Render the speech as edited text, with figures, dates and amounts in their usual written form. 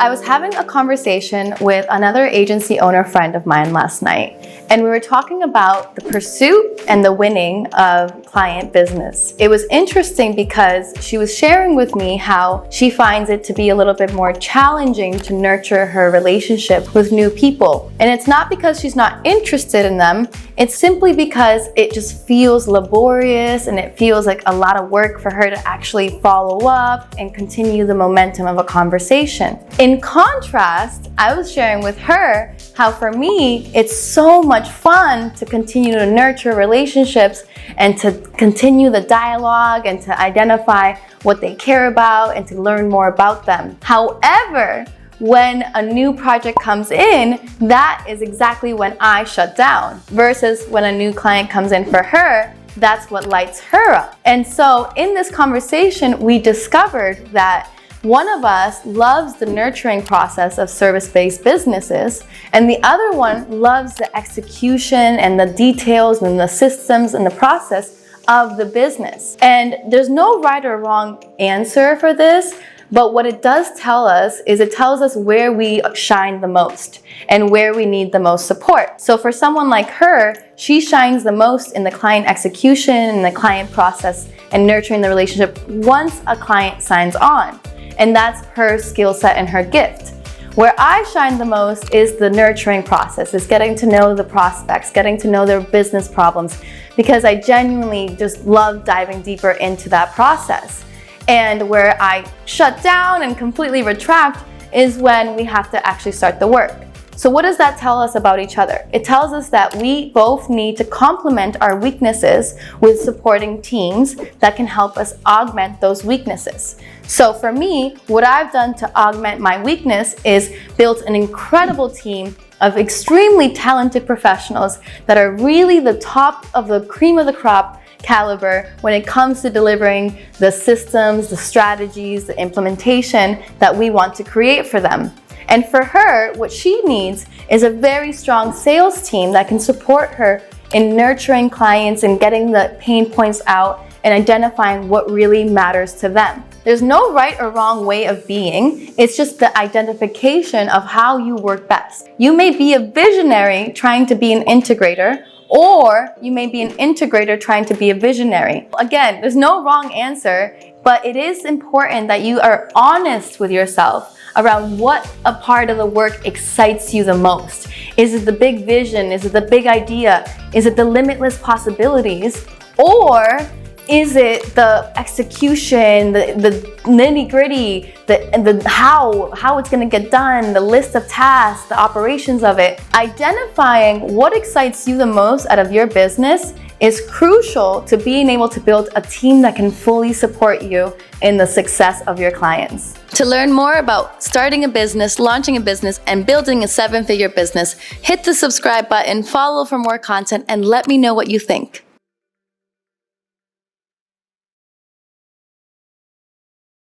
I was having a conversation with another agency owner friend of mine last night, and we were talking about the pursuit and the winning of client business. It was interesting because she was sharing with me how she finds it to be a little bit more challenging to nurture her relationship with new people. And it's not because she's not interested in them, it's simply because it just feels laborious and it feels like a lot of work for her to actually follow up and continue the momentum of a conversation. In contrast, I was sharing with her how for me, it's so much fun to continue to nurture relationships and to continue the dialogue and to identify what they care about and to learn more about them. However, when a new project comes in, that is exactly when I shut down, versus when a new client comes in for her, that's what lights her up. And so in this conversation, we discovered that one of us loves the nurturing process of service-based businesses, and the other one loves the execution and the details and the systems and the process of the business. And there's no right or wrong answer for this, but what it does tell us is it tells us where we shine the most and where we need the most support. So for someone like her, she shines the most in the client execution and the client process and nurturing the relationship once a client signs on. And that's her skill set and her gift. Where I shine the most is the nurturing process, is getting to know the prospects, getting to know their business problems, because I genuinely just love diving deeper into that process. And where I shut down and completely retract is when we have to actually start the work. So what does that tell us about each other? It tells us that we both need to complement our weaknesses with supporting teams that can help us augment those weaknesses. So for me, what I've done to augment my weakness is built an incredible team of extremely talented professionals that are really the top of the cream of the crop caliber when it comes to delivering the systems, the strategies, the implementation that we want to create for them. And for her, what she needs is a very strong sales team that can support her in nurturing clients and getting the pain points out and identifying what really matters to them. There's no right or wrong way of being. It's just the identification of how you work best. You may be a visionary trying to be an integrator, or you may be an integrator trying to be a visionary. Again, there's no wrong answer, but it is important that you are honest with yourself around what a part of the work excites you the most. Is it the big vision? Is it the big idea? Is it the limitless possibilities? Or is it the execution, the nitty-gritty, the how it's gonna get done, the list of tasks, the operations of it? Identifying what excites you the most out of your business is crucial to being able to build a team that can fully support you in the success of your clients. To learn more about starting a business, launching a business, and building a 7-figure business, hit the subscribe button, follow for more content, and let me know what you think.